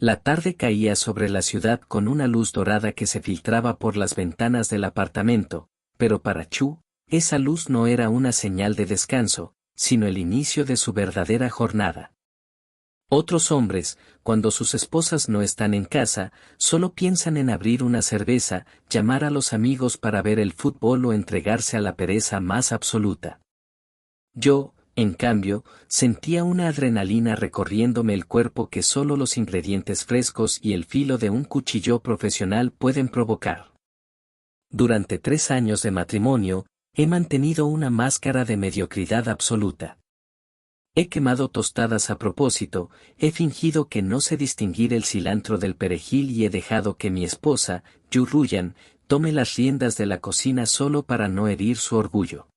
La tarde caía sobre la ciudad con una luz dorada que se filtraba por las ventanas del apartamento, pero para Chu, esa luz no era una señal de descanso, sino el inicio de su verdadera jornada. Otros hombres, cuando sus esposas no están en casa, solo piensan en abrir una cerveza, llamar a los amigos para ver el fútbol o entregarse a la pereza más absoluta. Yo, en cambio, sentía una adrenalina recorriéndome el cuerpo que solo los ingredientes frescos y el filo de un cuchillo profesional pueden provocar. Durante 3 años de matrimonio, he mantenido una máscara de mediocridad absoluta. He quemado tostadas a propósito, he fingido que no sé distinguir el cilantro del perejil y he dejado que mi esposa, Yu Ruyan, tome las riendas de la cocina solo para no herir su orgullo.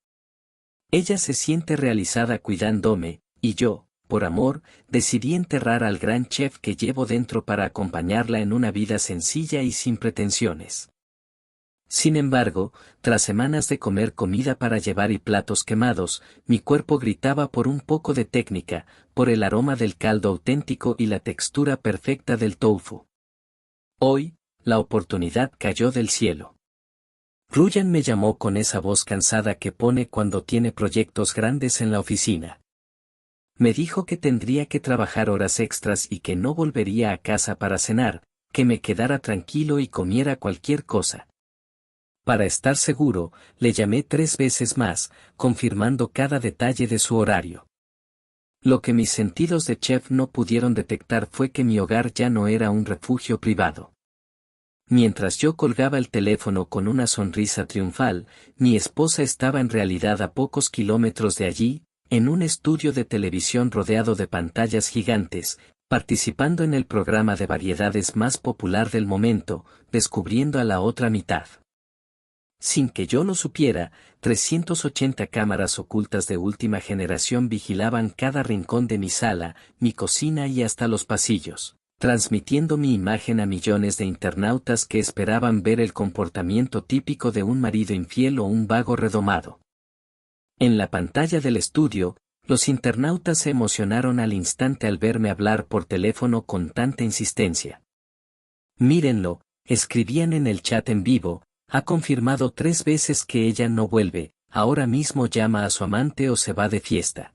Ella se siente realizada cuidándome, y yo, por amor, decidí enterrar al gran chef que llevo dentro para acompañarla en una vida sencilla y sin pretensiones. Sin embargo, tras semanas de comer comida para llevar y platos quemados, mi cuerpo gritaba por un poco de técnica, por el aroma del caldo auténtico y la textura perfecta del tofu. Hoy, la oportunidad cayó del cielo. Ruyan me llamó con esa voz cansada que pone cuando tiene proyectos grandes en la oficina. Me dijo que tendría que trabajar horas extras y que no volvería a casa para cenar, que me quedara tranquilo y comiera cualquier cosa. Para estar seguro, le llamé 3 veces más, confirmando cada detalle de su horario. Lo que mis sentidos de chef no pudieron detectar fue que mi hogar ya no era un refugio privado. Mientras yo colgaba el teléfono con una sonrisa triunfal, mi esposa estaba en realidad a pocos kilómetros de allí, en un estudio de televisión rodeado de pantallas gigantes, participando en el programa de variedades más popular del momento, descubriendo a la otra mitad. Sin que yo lo supiera, 380 cámaras ocultas de última generación vigilaban cada rincón de mi sala, mi cocina y hasta los pasillos, transmitiendo mi imagen a millones de internautas que esperaban ver el comportamiento típico de un marido infiel o un vago redomado. En la pantalla del estudio, los internautas se emocionaron al instante al verme hablar por teléfono con tanta insistencia. Mírenlo, escribían en el chat en vivo. Ha confirmado 3 veces que ella no vuelve, ahora mismo llama a su amante o se va de fiesta.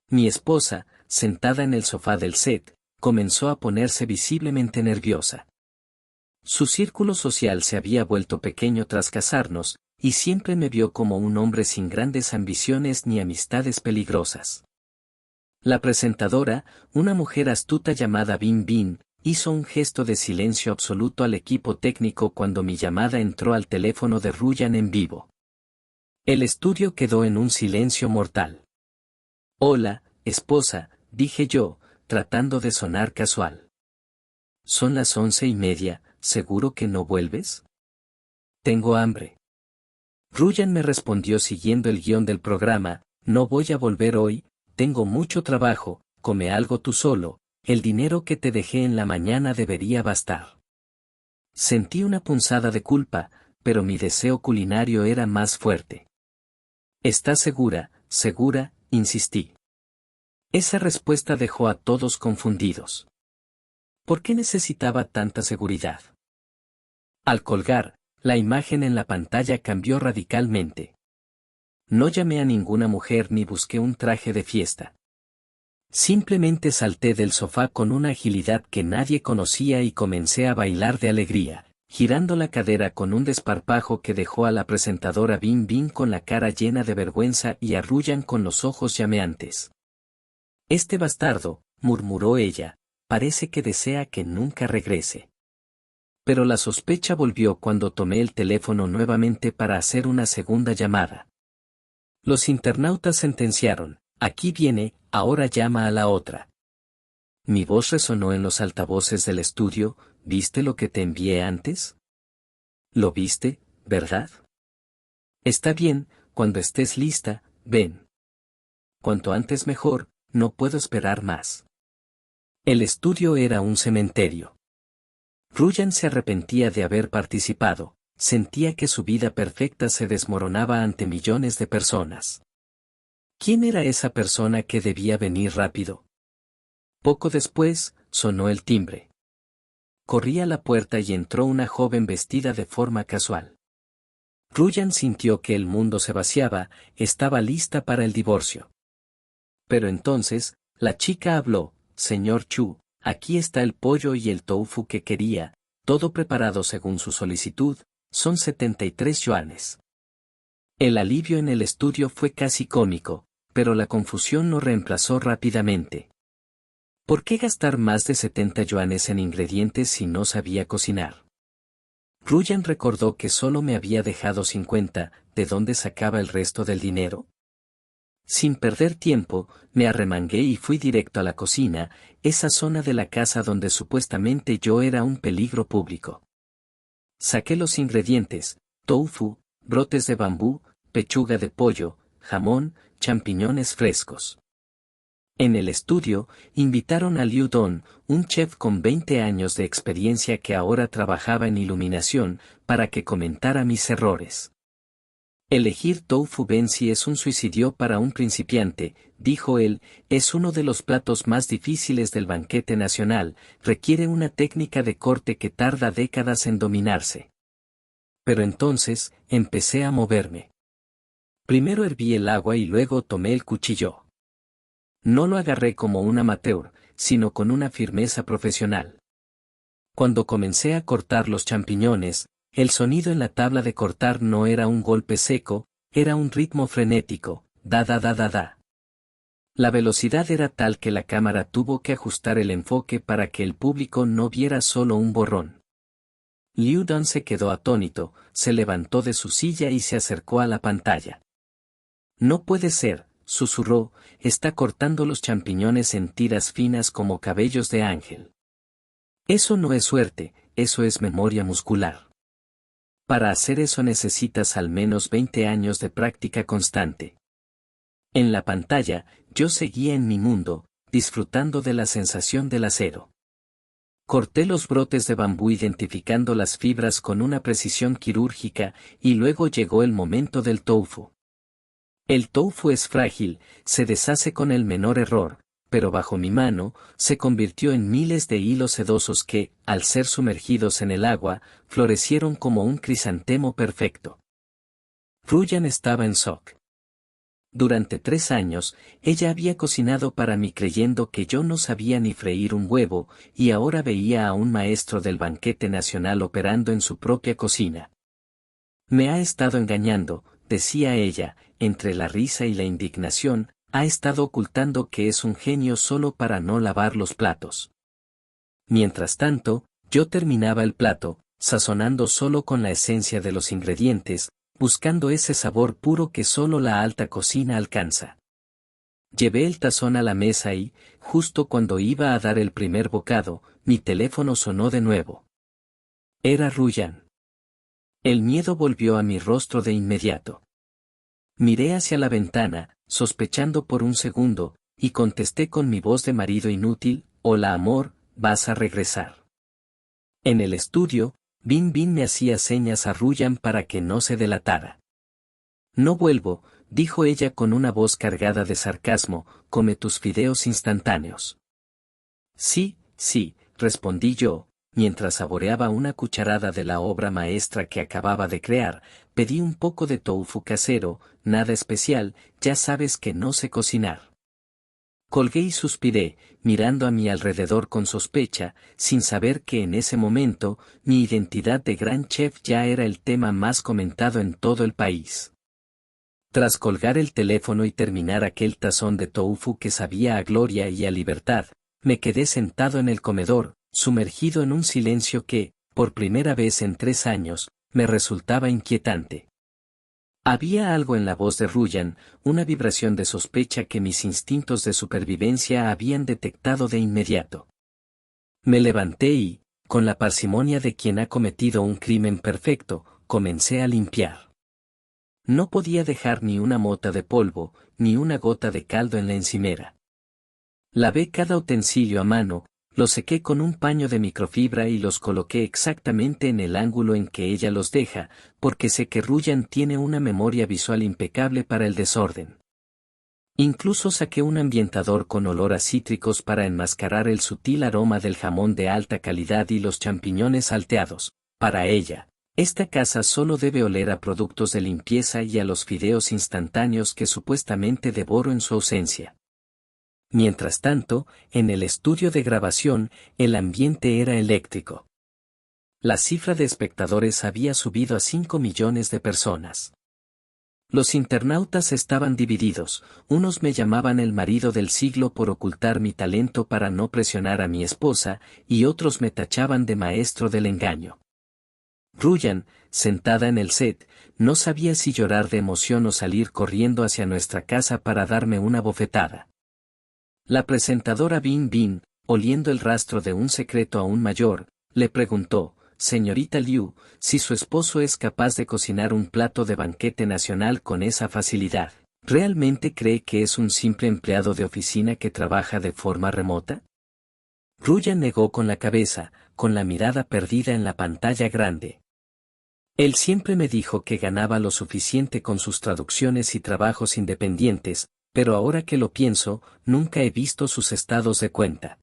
Mi esposa, sentada en el sofá del set, comenzó a ponerse visiblemente nerviosa. Su círculo social se había vuelto pequeño tras casarnos, y siempre me vio como un hombre sin grandes ambiciones ni amistades peligrosas. La presentadora, una mujer astuta llamada Bin Bin, hizo un gesto de silencio absoluto al equipo técnico cuando mi llamada entró al teléfono de Ruyan en vivo. El estudio quedó en un silencio mortal. Hola, esposa, dije yo, tratando de sonar casual. Son las 11:30, ¿seguro que no vuelves? Tengo hambre. Ruyan me respondió siguiendo el guión del programa, no voy a volver hoy, tengo mucho trabajo, come algo tú solo. El dinero que te dejé en la mañana debería bastar. Sentí una punzada de culpa, pero mi deseo culinario era más fuerte. ¿Estás segura, segura?, insistí. Esa respuesta dejó a todos confundidos. ¿Por qué necesitaba tanta seguridad? Al colgar, la imagen en la pantalla cambió radicalmente. No llamé a ninguna mujer ni busqué un traje de fiesta. Simplemente salté del sofá con una agilidad que nadie conocía y comencé a bailar de alegría, girando la cadera con un desparpajo que dejó a la presentadora Bin Bin con la cara llena de vergüenza y a Ruyan con los ojos llameantes. Este bastardo, murmuró ella, parece que desea que nunca regrese. Pero la sospecha volvió cuando tomé el teléfono nuevamente para hacer una segunda llamada. Los internautas sentenciaron. Aquí viene, ahora llama a la otra. Mi voz resonó en los altavoces del estudio, ¿viste lo que te envié antes? ¿Lo viste, verdad? Está bien, cuando estés lista, ven. Cuanto antes mejor, no puedo esperar más. El estudio era un cementerio. Ruyan se arrepentía de haber participado, sentía que su vida perfecta se desmoronaba ante millones de personas. ¿Quién era esa persona que debía venir rápido? Poco después, sonó el timbre. Corrí a la puerta y entró una joven vestida de forma casual. Ruyan sintió que el mundo se vaciaba, estaba lista para el divorcio. Pero entonces, la chica habló: «Señor Chu, aquí está el pollo y el tofu que quería, todo preparado según su solicitud, son 73 yuanes». El alivio en el estudio fue casi cómico, pero la confusión lo reemplazó rápidamente. ¿Por qué gastar más de 70 yuanes en ingredientes si no sabía cocinar? Ruyan recordó que solo me había dejado 50, ¿de dónde sacaba el resto del dinero? Sin perder tiempo, me arremangué y fui directo a la cocina, esa zona de la casa donde supuestamente yo era un peligro público. Saqué los ingredientes: tofu, brotes de bambú, pechuga de pollo, jamón, champiñones frescos. En el estudio, invitaron a Liu Don, un chef con 20 años de experiencia que ahora trabajaba en iluminación, para que comentara mis errores. Elegir tofu Bensi es un suicidio para un principiante, dijo él, es uno de los platos más difíciles del banquete nacional, requiere una técnica de corte que tarda décadas en dominarse. Pero entonces, empecé a moverme. Primero herví el agua y luego tomé el cuchillo. No lo agarré como un amateur, sino con una firmeza profesional. Cuando comencé a cortar los champiñones, el sonido en la tabla de cortar no era un golpe seco, era un ritmo frenético, da da da da da. La velocidad era tal que la cámara tuvo que ajustar el enfoque para que el público no viera solo un borrón. Liu Don se quedó atónito, se levantó de su silla y se acercó a la pantalla. «No puede ser», susurró, «está cortando los champiñones en tiras finas como cabellos de ángel. Eso no es suerte, eso es memoria muscular. Para hacer eso necesitas al menos 20 años de práctica constante». En la pantalla, yo seguía en mi mundo, disfrutando de la sensación del acero. Corté los brotes de bambú identificando las fibras con una precisión quirúrgica, y luego llegó el momento del tofu. El tofu es frágil, se deshace con el menor error, pero bajo mi mano, se convirtió en miles de hilos sedosos que, al ser sumergidos en el agua, florecieron como un crisantemo perfecto. Ruyan estaba en shock. Durante 3 años, ella había cocinado para mí creyendo que yo no sabía ni freír un huevo, y ahora veía a un maestro del banquete nacional operando en su propia cocina. «Me ha estado engañando», decía ella, entre la risa y la indignación, «ha estado ocultando que es un genio solo para no lavar los platos». Mientras tanto, yo terminaba el plato, sazonando solo con la esencia de los ingredientes, buscando ese sabor puro que solo la alta cocina alcanza. Llevé el tazón a la mesa y, justo cuando iba a dar el primer bocado, mi teléfono sonó de nuevo. Era Ruyan. El miedo volvió a mi rostro de inmediato. Miré hacia la ventana, sospechando por un segundo, y contesté con mi voz de marido inútil: «Hola amor, ¿vas a regresar?». En el estudio, Bin Bin me hacía señas a Ruyan para que no se delatara. «No vuelvo», dijo ella con una voz cargada de sarcasmo, «come tus fideos instantáneos». «Sí, sí», respondí yo, mientras saboreaba una cucharada de la obra maestra que acababa de crear. «Pedí un poco de tofu casero, nada especial, ya sabes que no sé cocinar». Colgué y suspiré, mirando a mi alrededor con sospecha, sin saber que en ese momento, mi identidad de gran chef ya era el tema más comentado en todo el país. Tras colgar el teléfono y terminar aquel tazón de tofu que sabía a gloria y a libertad, me quedé sentado en el comedor, sumergido en un silencio que, por primera vez en 3 años, me resultaba inquietante. Había algo en la voz de Ruyan, una vibración de sospecha que mis instintos de supervivencia habían detectado de inmediato. Me levanté y, con la parsimonia de quien ha cometido un crimen perfecto, comencé a limpiar. No podía dejar ni una mota de polvo, ni una gota de caldo en la encimera. Lavé cada utensilio a mano, los sequé con un paño de microfibra y los coloqué exactamente en el ángulo en que ella los deja, porque sé que Ruyan tiene una memoria visual impecable para el desorden. Incluso saqué un ambientador con olor a cítricos para enmascarar el sutil aroma del jamón de alta calidad y los champiñones salteados. Para ella, esta casa solo debe oler a productos de limpieza y a los fideos instantáneos que supuestamente devoro en su ausencia. Mientras tanto, en el estudio de grabación, el ambiente era eléctrico. La cifra de espectadores había subido a 5 millones de personas. Los internautas estaban divididos, unos me llamaban el marido del siglo por ocultar mi talento para no presionar a mi esposa, y otros me tachaban de maestro del engaño. Ruyan, sentada en el set, no sabía si llorar de emoción o salir corriendo hacia nuestra casa para darme una bofetada. La presentadora Bin Bin, oliendo el rastro de un secreto aún mayor, le preguntó, señorita Liu, si su esposo es capaz de cocinar un plato de banquete nacional con esa facilidad, ¿realmente cree que es un simple empleado de oficina que trabaja de forma remota? Ruyan negó con la cabeza, con la mirada perdida en la pantalla grande. Él siempre me dijo que ganaba lo suficiente con sus traducciones y trabajos independientes, pero ahora que lo pienso, nunca he visto sus estados de cuenta.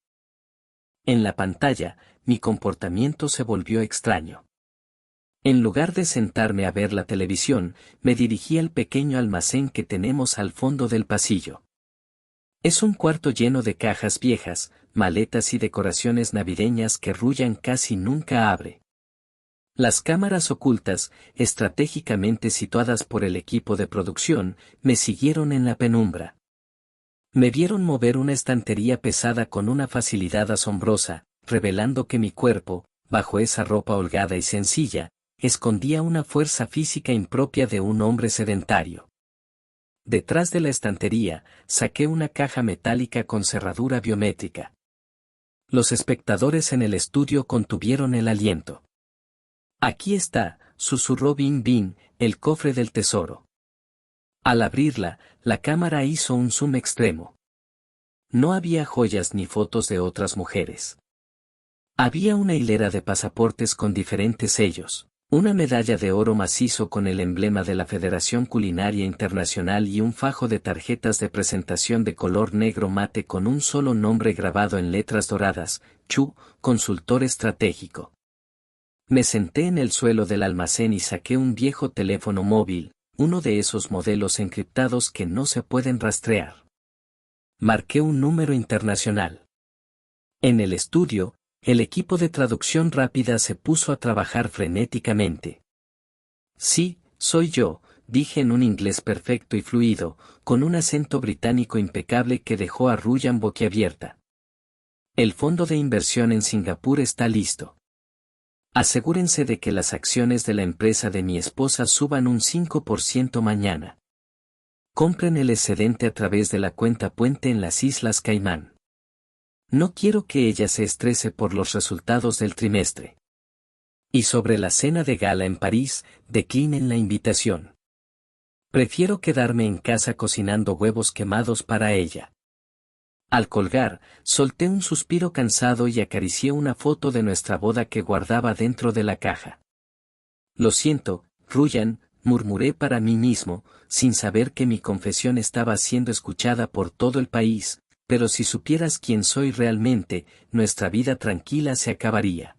En la pantalla, mi comportamiento se volvió extraño. En lugar de sentarme a ver la televisión, me dirigí al pequeño almacén que tenemos al fondo del pasillo. Es un cuarto lleno de cajas viejas, maletas y decoraciones navideñas que Ruyan casi nunca abre. Las cámaras ocultas, estratégicamente situadas por el equipo de producción, me siguieron en la penumbra. Me vieron mover una estantería pesada con una facilidad asombrosa, revelando que mi cuerpo, bajo esa ropa holgada y sencilla, escondía una fuerza física impropia de un hombre sedentario. Detrás de la estantería, saqué una caja metálica con cerradura biométrica. Los espectadores en el estudio contuvieron el aliento. Aquí está, susurró Bin Bin, el cofre del tesoro. Al abrirla, la cámara hizo un zoom extremo. No había joyas ni fotos de otras mujeres. Había una hilera de pasaportes con diferentes sellos, una medalla de oro macizo con el emblema de la Federación Culinaria Internacional y un fajo de tarjetas de presentación de color negro mate con un solo nombre grabado en letras doradas, Chu, consultor estratégico. Me senté en el suelo del almacén y saqué un viejo teléfono móvil, uno de esos modelos encriptados que no se pueden rastrear. Marqué un número internacional. En el estudio, el equipo de traducción rápida se puso a trabajar frenéticamente. Sí, soy yo, dije en un inglés perfecto y fluido, con un acento británico impecable que dejó a Ruyan boquiabierta. El fondo de inversión en Singapur está listo. Asegúrense de que las acciones de la empresa de mi esposa suban un 5% mañana. Compren el excedente a través de la cuenta puente en las Islas Caimán. No quiero que ella se estrese por los resultados del trimestre. Y sobre la cena de gala en París, declinen la invitación. Prefiero quedarme en casa cocinando huevos quemados para ella. Al colgar, solté un suspiro cansado y acaricié una foto de nuestra boda que guardaba dentro de la caja. Lo siento, Ruyan, murmuré para mí mismo, sin saber que mi confesión estaba siendo escuchada por todo el país, pero si supieras quién soy realmente, nuestra vida tranquila se acabaría.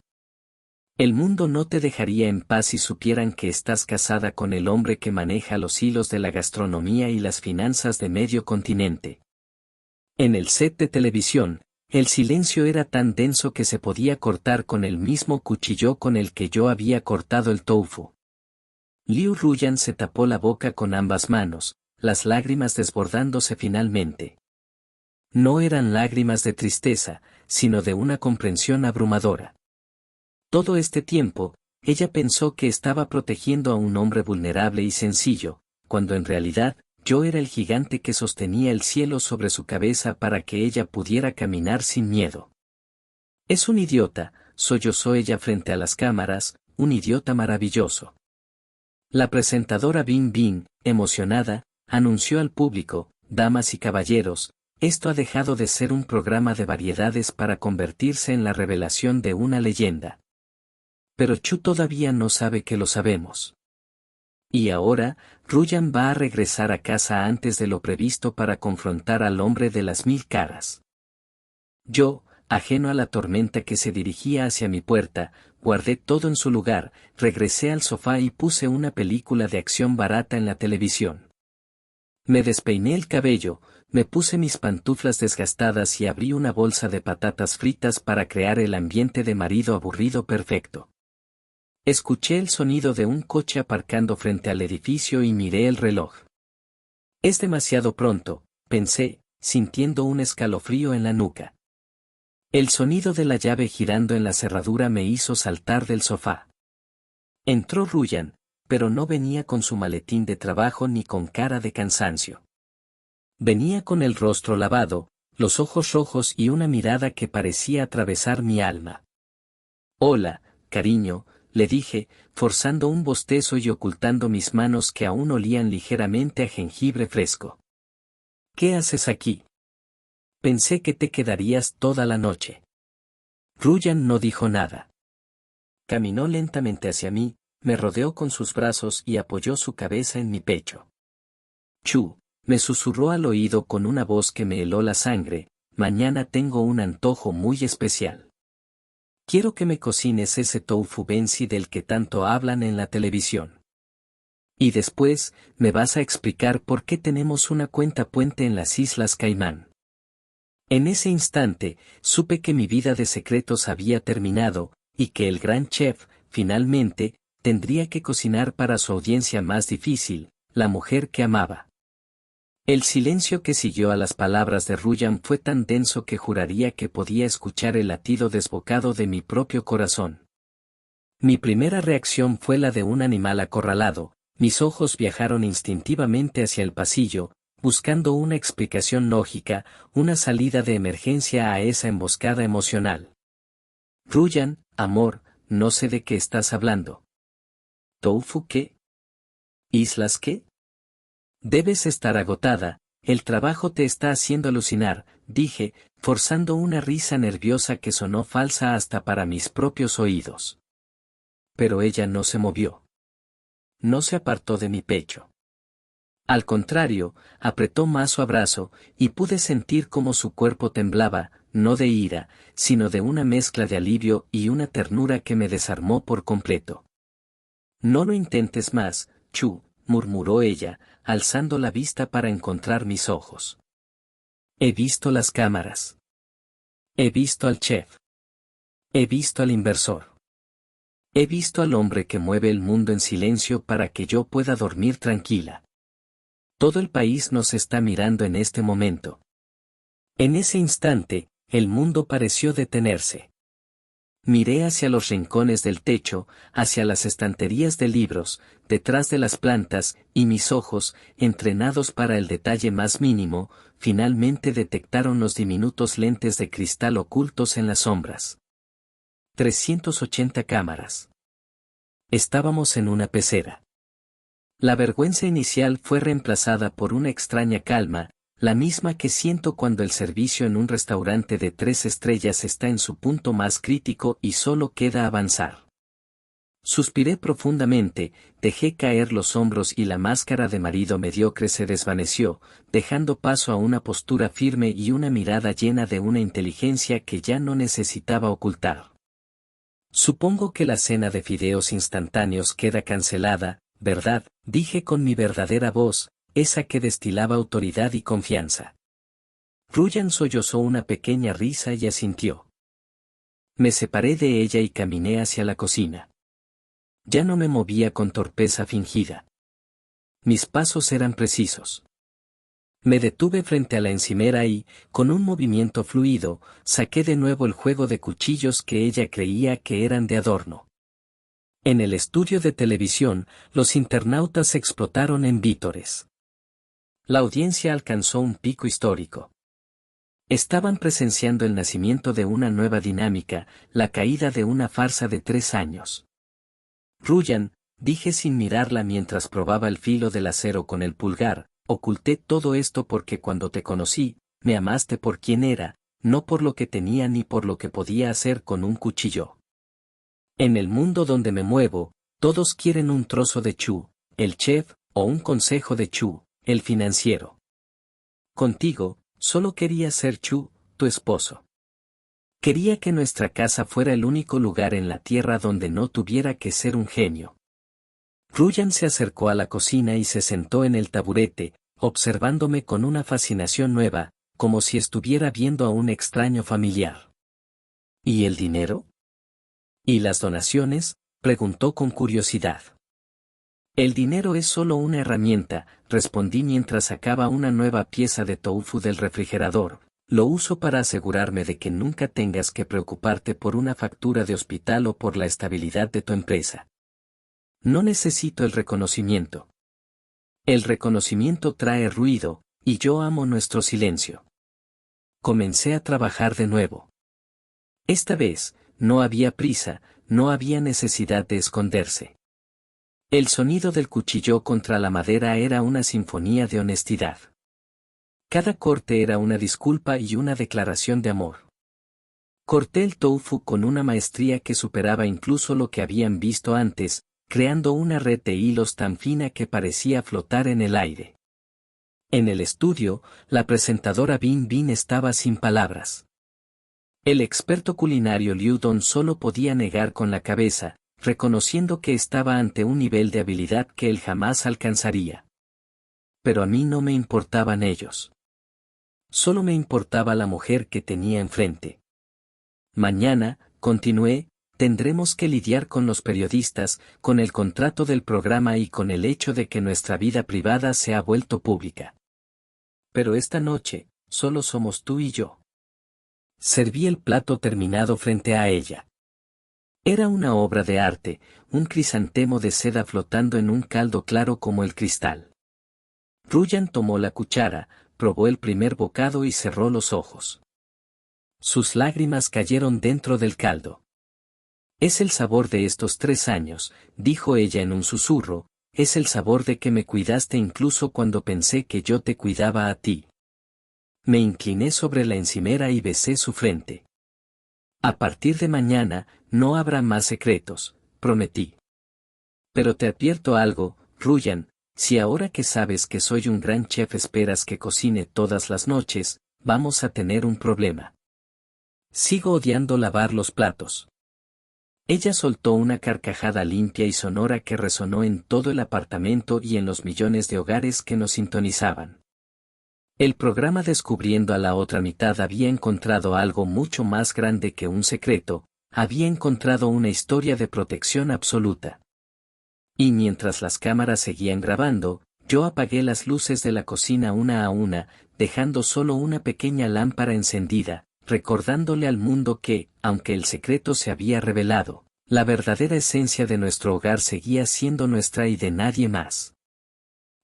El mundo no te dejaría en paz si supieran que estás casada con el hombre que maneja los hilos de la gastronomía y las finanzas de medio continente. En el set de televisión, el silencio era tan denso que se podía cortar con el mismo cuchillo con el que yo había cortado el tofu. Liu Ruyan se tapó la boca con ambas manos, las lágrimas desbordándose finalmente. No eran lágrimas de tristeza, sino de una comprensión abrumadora. Todo este tiempo, ella pensó que estaba protegiendo a un hombre vulnerable y sencillo, cuando en realidad, yo era el gigante que sostenía el cielo sobre su cabeza para que ella pudiera caminar sin miedo. Es un idiota, sollozó ella frente a las cámaras, un idiota maravilloso. La presentadora Bin Bin, emocionada, anunció al público, damas y caballeros, esto ha dejado de ser un programa de variedades para convertirse en la revelación de una leyenda. Pero Chu todavía no sabe que lo sabemos. Y ahora, Ruyan va a regresar a casa antes de lo previsto para confrontar al hombre de las 1000 caras. Yo, ajeno a la tormenta que se dirigía hacia mi puerta, guardé todo en su lugar, regresé al sofá y puse una película de acción barata en la televisión. Me despeiné el cabello, me puse mis pantuflas desgastadas y abrí una bolsa de patatas fritas para crear el ambiente de marido aburrido perfecto. Escuché el sonido de un coche aparcando frente al edificio y miré el reloj. Es demasiado pronto, pensé, sintiendo un escalofrío en la nuca. El sonido de la llave girando en la cerradura me hizo saltar del sofá. Entró Ruyan, pero no venía con su maletín de trabajo ni con cara de cansancio. Venía con el rostro lavado, los ojos rojos y una mirada que parecía atravesar mi alma. «Hola, cariño», le dije, forzando un bostezo y ocultando mis manos que aún olían ligeramente a jengibre fresco. «¿Qué haces aquí? Pensé que te quedarías toda la noche». Ruyan no dijo nada. Caminó lentamente hacia mí, me rodeó con sus brazos y apoyó su cabeza en mi pecho. «Chu», me susurró al oído con una voz que me heló la sangre, «mañana tengo un antojo muy especial. Quiero que me cocines ese tofu bensi del que tanto hablan en la televisión. Y después, me vas a explicar por qué tenemos una cuenta puente en las Islas Caimán». En ese instante, supe que mi vida de secretos había terminado, y que el gran chef, finalmente, tendría que cocinar para su audiencia más difícil, la mujer que amaba. El silencio que siguió a las palabras de Ruyan fue tan denso que juraría que podía escuchar el latido desbocado de mi propio corazón. Mi primera reacción fue la de un animal acorralado, mis ojos viajaron instintivamente hacia el pasillo, buscando una explicación lógica, una salida de emergencia a esa emboscada emocional. «Ruyan, amor, no sé de qué estás hablando». «¿Tofu qué? ¿Islas qué? Debes estar agotada, el trabajo te está haciendo alucinar», dije, forzando una risa nerviosa que sonó falsa hasta para mis propios oídos. Pero ella no se movió. No se apartó de mi pecho. Al contrario, apretó más su abrazo, y pude sentir cómo su cuerpo temblaba, no de ira, sino de una mezcla de alivio y una ternura que me desarmó por completo. «No lo intentes más, Chu», murmuró ella, alzando la vista para encontrar mis ojos. «He visto las cámaras. He visto al chef. He visto al inversor. He visto al hombre que mueve el mundo en silencio para que yo pueda dormir tranquila. Todo el país nos está mirando en este momento». En ese instante, el mundo pareció detenerse. Miré hacia los rincones del techo, hacia las estanterías de libros, detrás de las plantas, y mis ojos, entrenados para el detalle más mínimo, finalmente detectaron los diminutos lentes de cristal ocultos en las sombras. 380 cámaras. Estábamos en una pecera. La vergüenza inicial fue reemplazada por una extraña calma, la misma que siento cuando el servicio en un restaurante de 3 estrellas está en su punto más crítico y solo queda avanzar. Suspiré profundamente, dejé caer los hombros y la máscara de marido mediocre se desvaneció, dejando paso a una postura firme y una mirada llena de una inteligencia que ya no necesitaba ocultar. «Supongo que la cena de fideos instantáneos queda cancelada, ¿verdad?», dije con mi verdadera voz, esa que destilaba autoridad y confianza. Ruyan sollozó una pequeña risa y asintió. Me separé de ella y caminé hacia la cocina. Ya no me movía con torpeza fingida. Mis pasos eran precisos. Me detuve frente a la encimera y, con un movimiento fluido, saqué de nuevo el juego de cuchillos que ella creía que eran de adorno. En el estudio de televisión, los internautas explotaron en vítores. La audiencia alcanzó un pico histórico. Estaban presenciando el nacimiento de una nueva dinámica, la caída de una farsa de 3 años. «Ruyan», dije sin mirarla mientras probaba el filo del acero con el pulgar, «oculté todo esto porque cuando te conocí, me amaste por quien era, no por lo que tenía ni por lo que podía hacer con un cuchillo. En el mundo donde me muevo, todos quieren un trozo de Chu, el chef, o un consejo de Chu, el financiero. Contigo, solo quería ser Chu, tu esposo. Quería que nuestra casa fuera el único lugar en la tierra donde no tuviera que ser un genio. Ruyan se acercó a la cocina y se sentó en el taburete, observándome con una fascinación nueva, como si estuviera viendo a un extraño familiar. ¿Y el dinero? ¿Y las donaciones?, preguntó con curiosidad. El dinero es solo una herramienta, respondí mientras sacaba una nueva pieza de tofu del refrigerador. Lo uso para asegurarme de que nunca tengas que preocuparte por una factura de hospital o por la estabilidad de tu empresa. No necesito el reconocimiento. El reconocimiento trae ruido, y yo amo nuestro silencio. Comencé a trabajar de nuevo. Esta vez, no había prisa, no había necesidad de esconderse. El sonido del cuchillo contra la madera era una sinfonía de honestidad. Cada corte era una disculpa y una declaración de amor. Corté el tofu con una maestría que superaba incluso lo que habían visto antes, creando una red de hilos tan fina que parecía flotar en el aire. En el estudio, la presentadora Bin Bin estaba sin palabras. El experto culinario Liu Don solo podía negar con la cabeza, reconociendo que estaba ante un nivel de habilidad que él jamás alcanzaría. Pero a mí no me importaban ellos. Solo me importaba la mujer que tenía enfrente. Mañana, continué, tendremos que lidiar con los periodistas, con el contrato del programa y con el hecho de que nuestra vida privada se ha vuelto pública. Pero esta noche, solo somos tú y yo. Serví el plato terminado frente a ella. Era una obra de arte, un crisantemo de seda flotando en un caldo claro como el cristal. Ruyan tomó la cuchara, probó el primer bocado y cerró los ojos. Sus lágrimas cayeron dentro del caldo. Es el sabor de estos 3 años, dijo ella en un susurro, es el sabor de que me cuidaste incluso cuando pensé que yo te cuidaba a ti. Me incliné sobre la encimera y besé su frente. A partir de mañana, no habrá más secretos, prometí. Pero te advierto algo, Ruyan, si ahora que sabes que soy un gran chef esperas que cocine todas las noches, vamos a tener un problema. Sigo odiando lavar los platos. Ella soltó una carcajada limpia y sonora que resonó en todo el apartamento y en los millones de hogares que nos sintonizaban. El programa Descubriendo a la otra mitad había encontrado algo mucho más grande que un secreto, había encontrado una historia de protección absoluta. Y mientras las cámaras seguían grabando, yo apagué las luces de la cocina una a una, dejando solo una pequeña lámpara encendida, recordándole al mundo que, aunque el secreto se había revelado, la verdadera esencia de nuestro hogar seguía siendo nuestra y de nadie más.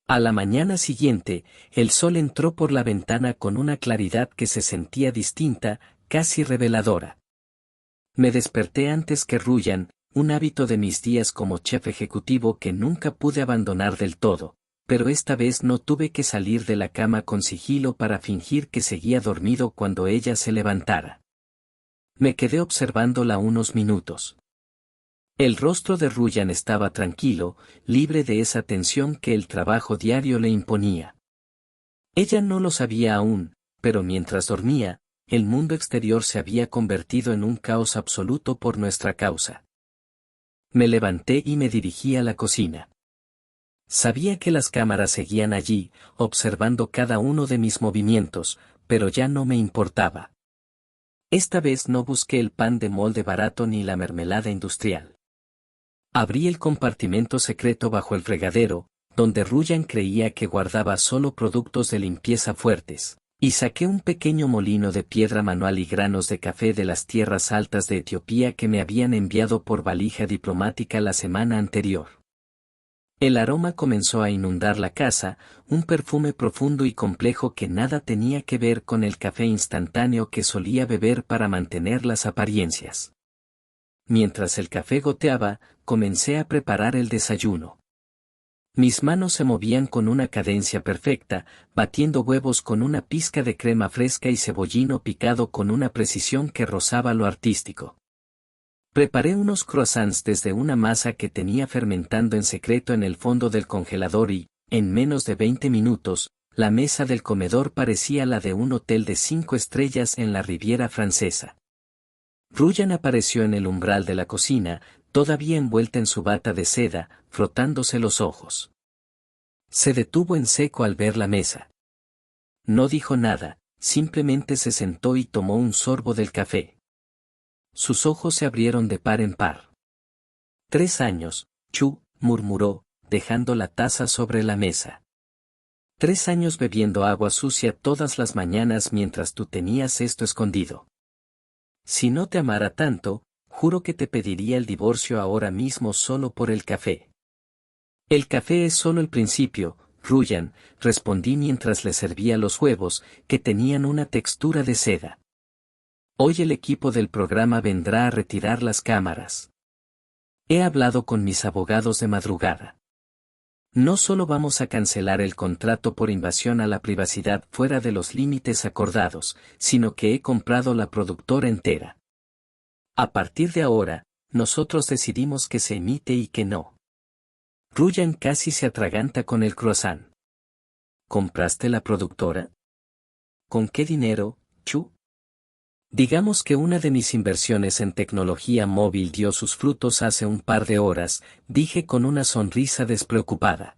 A la mañana siguiente, el sol entró por la ventana con una claridad que se sentía distinta, casi reveladora. Me desperté antes que Ruyan, un hábito de mis días como chef ejecutivo que nunca pude abandonar del todo, pero esta vez no tuve que salir de la cama con sigilo para fingir que seguía dormido cuando ella se levantara. Me quedé observándola unos minutos. El rostro de Ruyan estaba tranquilo, libre de esa tensión que el trabajo diario le imponía. Ella no lo sabía aún, pero mientras dormía, el mundo exterior se había convertido en un caos absoluto por nuestra causa. Me levanté y me dirigí a la cocina. Sabía que las cámaras seguían allí, observando cada uno de mis movimientos, pero ya no me importaba. Esta vez no busqué el pan de molde barato ni la mermelada industrial. Abrí el compartimento secreto bajo el fregadero, donde Ruyan creía que guardaba solo productos de limpieza fuertes, y saqué un pequeño molino de piedra manual y granos de café de las tierras altas de Etiopía que me habían enviado por valija diplomática la semana anterior. El aroma comenzó a inundar la casa, un perfume profundo y complejo que nada tenía que ver con el café instantáneo que solía beber para mantener las apariencias. Mientras el café goteaba, comencé a preparar el desayuno. Mis manos se movían con una cadencia perfecta, batiendo huevos con una pizca de crema fresca y cebollino picado con una precisión que rozaba lo artístico. Preparé unos croissants desde una masa que tenía fermentando en secreto en el fondo del congelador y, en menos de 20 minutos, la mesa del comedor parecía la de un hotel de 5 estrellas en la Riviera Francesa. Ryan apareció en el umbral de la cocina, todavía envuelta en su bata de seda, frotándose los ojos. Se detuvo en seco al ver la mesa. No dijo nada, simplemente se sentó y tomó un sorbo del café. Sus ojos se abrieron de par en par. 3 años, Chu, murmuró, dejando la taza sobre la mesa. 3 años bebiendo agua sucia todas las mañanas mientras tú tenías esto escondido. Si no te amara tanto, juro que te pediría el divorcio ahora mismo solo por el café. El café es solo el principio, Ryan, respondí mientras le servía los huevos, que tenían una textura de seda. Hoy el equipo del programa vendrá a retirar las cámaras. He hablado con mis abogados de madrugada. No solo vamos a cancelar el contrato por invasión a la privacidad fuera de los límites acordados, sino que he comprado la productora entera. A partir de ahora, nosotros decidimos que se emite y que no. Ryan casi se atraganta con el croissant. ¿Compraste la productora? ¿Con qué dinero, Chu? Digamos que una de mis inversiones en tecnología móvil dio sus frutos hace un par de horas, dije con una sonrisa despreocupada.